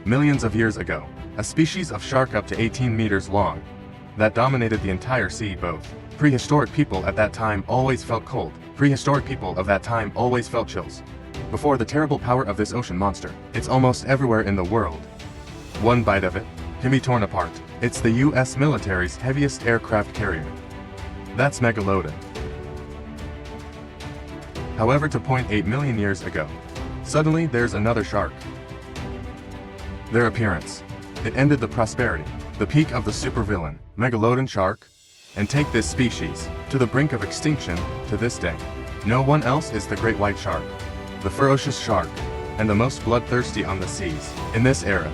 millions of years ago, a species of shark up to 18 meters long that dominated the entire sea. Both prehistoric people at that time always felt cold. Prehistoric people of that time always felt chills before the terrible power of this ocean monster. It's almost everywhere in the world. One bite of it can be torn apart. It's the US military's heaviest aircraft carrier. That's Megalodon. However, 2.8 million years ago, suddenly there's another shark. Their appearance, it ended the prosperity, the peak of the supervillain, Megalodon shark, and take this species to the brink of extinction to this day. No one else is the great white shark, the ferocious shark, and the most bloodthirsty on the seas in this era.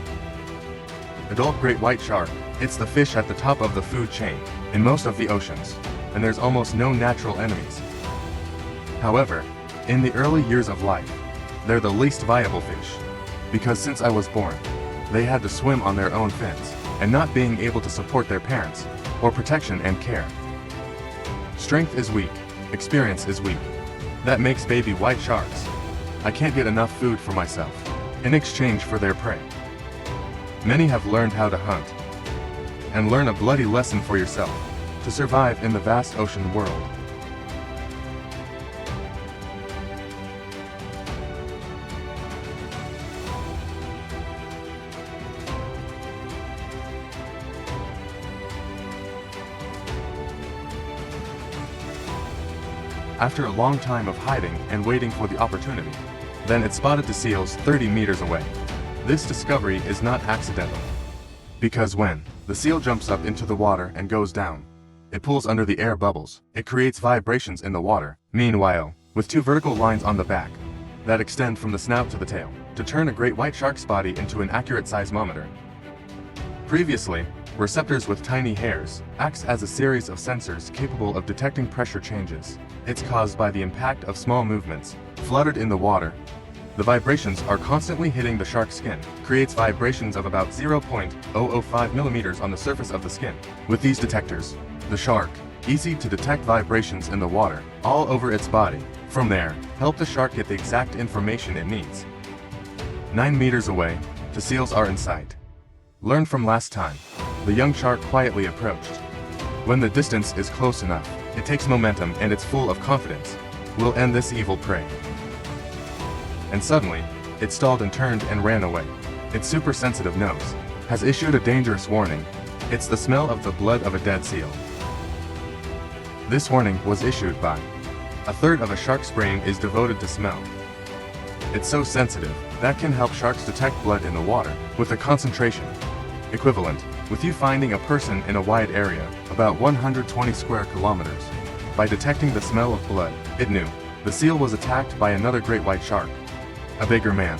Adult great white shark, it's the fish at the top of the food chain in most of the oceans, and there's almost no natural enemies. However, in the early years of life, they're the least viable fish, because since I was born, they had to swim on their own fins, and not being able to support their parents, or protection and care. Strength is weak, experience is weak. That makes baby white sharks. I can't get enough food for myself, in exchange for their prey. Many have learned how to hunt, and learn a bloody lesson for yourself, to survive in the vast ocean world. After a long time of hiding and waiting for the opportunity, then it spotted the seals 30 meters away. This discovery is not accidental, because when the seal jumps up into the water and goes down, it pulls under the air bubbles. It creates vibrations in the water. Meanwhile, with two vertical lines on the back that extend from the snout to the tail, to turn a great white shark's body into an accurate seismometer. Previously, receptors with tiny hairs acts as a series of sensors capable of detecting pressure changes. It's caused by the impact of small movements fluttered in the water. The vibrations are constantly hitting the shark's skin, creates vibrations of about 0.005 millimeters on the surface of the skin. With these detectors, the shark, easy to detect vibrations in the water, all over its body. From there, help the shark get the exact information it needs. 9 meters away, the seals are in sight. Learn from last time. The young shark quietly approached. When the distance is close enough, it takes momentum and it's full of confidence. We'll end this evil prey. And suddenly, it stalled and turned and ran away. Its super sensitive nose has issued a dangerous warning. It's the smell of the blood of a dead seal. This warning was issued by a third of a shark's brain is devoted to smell. It's so sensitive that can help sharks detect blood in the water with a concentration equivalent with you finding a person in a wide area, about 120 square kilometers. By detecting the smell of blood, it knew the seal was attacked by another great white shark, a bigger man.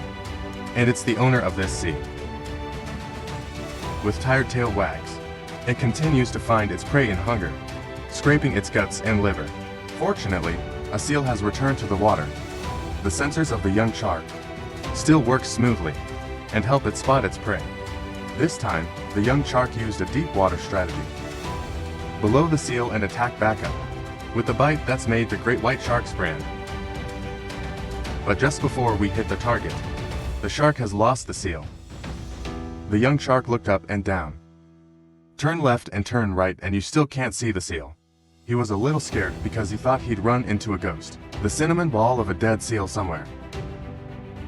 And it's the owner of this sea. With tired tail wags, it continues to find its prey in hunger, scraping its guts and liver. Fortunately, a seal has returned to the water. The sensors of the young shark still work smoothly and help it spot its prey. This time, the young shark used a deep water strategy. Below the seal and attack back up, with the bite that's made the great white shark's brand. But just before we hit the target, the shark has lost the seal. The young shark looked up and down. Turn left and turn right and you still can't see the seal. He was a little scared because he thought he'd run into a ghost, the cinnamon ball of a dead seal somewhere.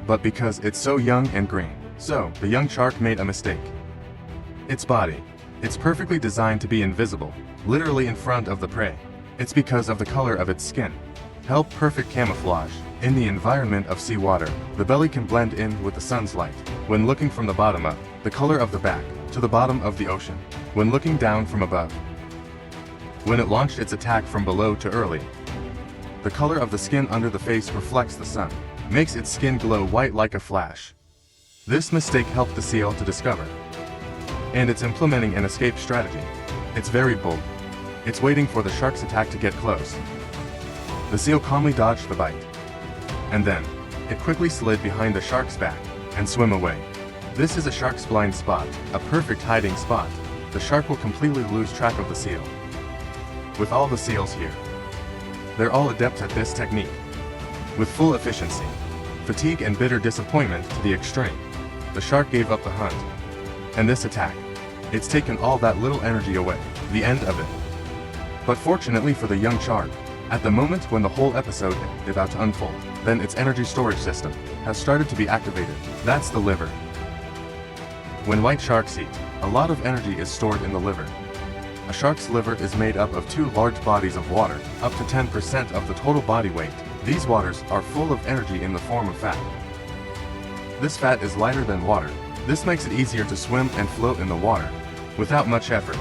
But because it's so young and green, so the young shark made a mistake. Its body, it's perfectly designed to be invisible, literally in front of the prey. It's because of the color of its skin. Help perfect camouflage. In the environment of seawater, the belly can blend in with the sun's light. When looking from the bottom up, the color of the back, to the bottom of the ocean. When looking down from above. When it launched its attack from below to early, the color of the skin under the face reflects the sun, makes its skin glow white like a flash. This mistake helped the seal to discover. And it's implementing an escape strategy. It's very bold. It's waiting for the shark's attack to get close. The seal calmly dodged the bite. And then, it quickly slid behind the shark's back and swim away. This is a shark's blind spot, a perfect hiding spot. The shark will completely lose track of the seal. With all the seals here, they're all adept at this technique. With full efficiency, fatigue and bitter disappointment to the extreme. the shark gave up the hunt. And this attack, it's taken all that little energy away, the end of it. But fortunately for the young shark, at the moment when the whole episode is about to unfold, then its energy storage system has started to be activated. That's the liver. When white sharks eat, a lot of energy is stored in the liver. A shark's liver is made up of 2 large bodies of water, up to 10% of the total body weight. These waters are full of energy in the form of fat. This fat is lighter than water. This makes it easier to swim and float in the water, without much effort.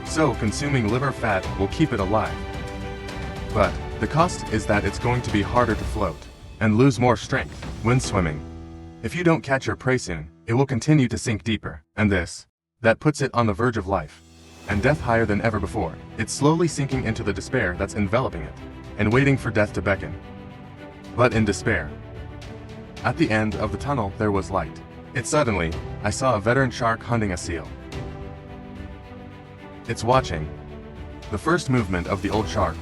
So consuming liver fat will keep it alive. But the cost is that it's going to be harder to float, and lose more strength when swimming. If you don't catch your prey soon, it will continue to sink deeper, and that puts it on the verge of life and death higher than ever before. It's slowly sinking into the despair that's enveloping it, and waiting for death to beckon. But in despair, at the end of the tunnel there was light. Suddenly, I saw a veteran shark hunting a seal. It's watching the first movement of the old shark,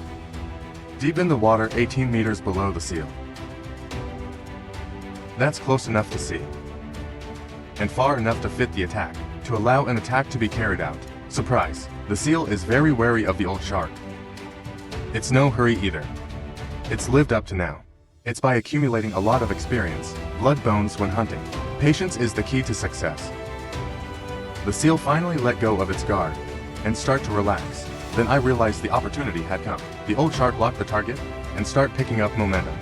deep in the water 18 meters below the seal. That's close enough to see, and far enough to fit the attack, to allow an attack to be carried out. Surprise! The seal is very wary of the old shark. It's no hurry either. It's lived up to now. It's by accumulating a lot of experience, blood bones when hunting. Patience is the key to success. The seal finally let go of its guard, and start to relax. Then I realized the opportunity had come. The old shark locked the target, and start picking up momentum.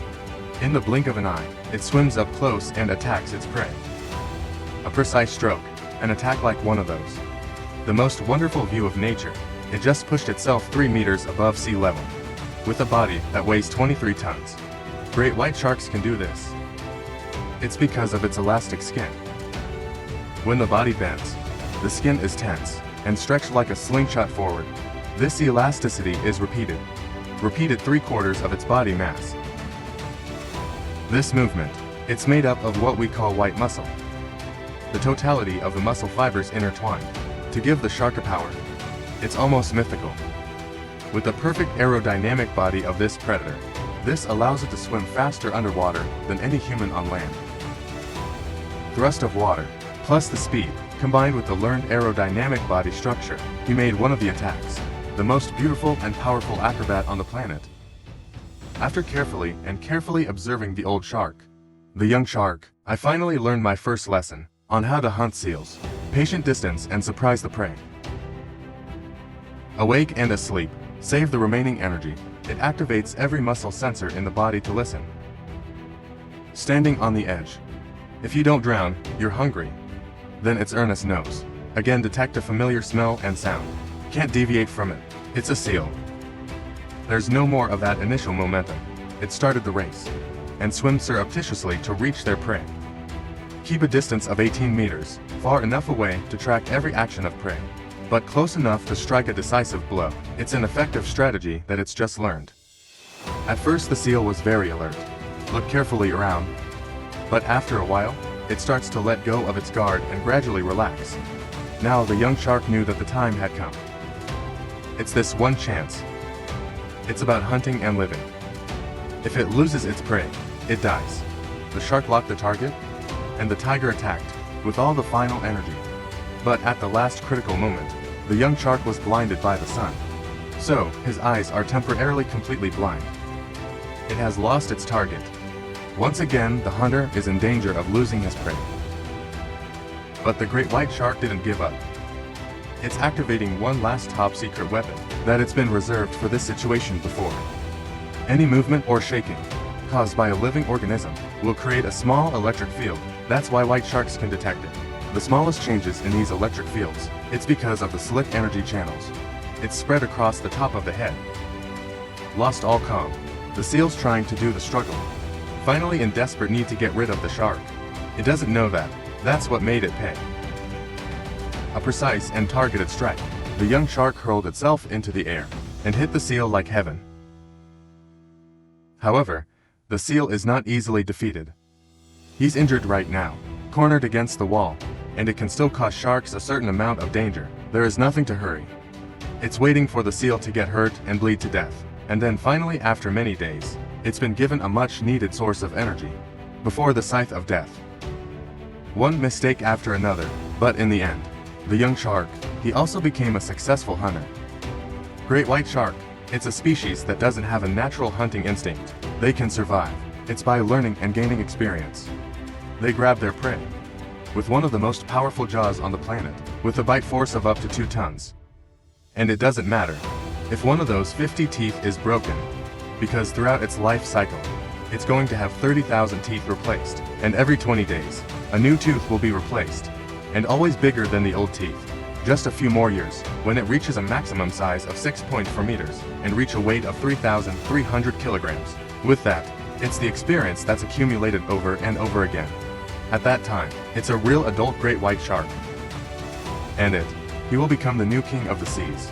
In the blink of an eye, it swims up close and attacks its prey. A precise stroke, an attack like one of those. The most wonderful view of nature. It just pushed itself 3 meters above sea level, with a body that weighs 23 tons. Great white sharks can do this. It's because of its elastic skin. When the body bends, the skin is tense and stretched like a slingshot forward. This elasticity is repeated 3/4 of its body mass. This movement, it's made up of what we call white muscle. The totality of the muscle fibers intertwined to give the shark a power. It's almost mythical. With the perfect aerodynamic body of this predator, this allows it to swim faster underwater than any human on land. Thrust of water, plus the speed, combined with the learned aerodynamic body structure, he made one of the attacks, the most beautiful and powerful acrobat on the planet. After carefully observing the old shark, the young shark, I finally learned my first lesson on how to hunt seals. Patient distance and surprise the prey. Awake and asleep, save the remaining energy. It activates every muscle sensor in the body to listen. Standing on the edge. If you don't drown, you're hungry. Then it's earnest nose. Again detect a familiar smell and sound. Can't deviate from it. It's a seal. There's no more of that initial momentum. It started the race, and swim surreptitiously to reach their prey. Keep a distance of 18 meters, far enough away to track every action of prey, but close enough to strike a decisive blow. It's an effective strategy that it's just learned. At first the seal was very alert, looked carefully around, but after a while, it starts to let go of its guard and gradually relax. Now the young shark knew that the time had come. It's this one chance. It's about hunting and living. If it loses its prey, it dies. The shark locked the target, and the tiger attacked, with all the final energy. But at the last critical moment, the young shark was blinded by the sun. So, his eyes are temporarily completely blind. It has lost its target. Once again, the hunter is in danger of losing his prey. But the great white shark didn't give up. It's activating one last top-secret weapon that it's been reserved for this situation before. Any movement or shaking caused by a living organism will create a small electric field. That's why white sharks can detect it. The smallest changes in these electric fields, it's because of the slick energy channels. It's spread across the top of the head. Lost all calm. The seal's trying to do the struggle. Finally in desperate need to get rid of the shark. It doesn't know that. That's what made it pay. A precise and targeted strike. The young shark hurled itself into the air and hit the seal like heaven. However, the seal is not easily defeated. He's injured right now, cornered against the wall, and it can still cause sharks a certain amount of danger. There is nothing to hurry. It's waiting for the seal to get hurt and bleed to death, and then finally after many days, it's been given a much needed source of energy, before the scythe of death. one mistake after another, but in the end, the young shark, he also became a successful hunter. Great white shark, it's a species that doesn't have a natural hunting instinct. They can survive. It's by learning and gaining experience. They grab their prey with one of the most powerful jaws on the planet, with a bite force of up to 2 tons. And it doesn't matter if one of those 50 teeth is broken, because throughout its life cycle, it's going to have 30,000 teeth replaced, and every 20 days, a new tooth will be replaced, and always bigger than the old teeth. Just a few more years, when it reaches a maximum size of 6.4 meters, and reach a weight of 3,300 kilograms. With that, it's the experience that's accumulated over and over again. At that time, it's a real adult great white shark. And he will become the new king of the seas.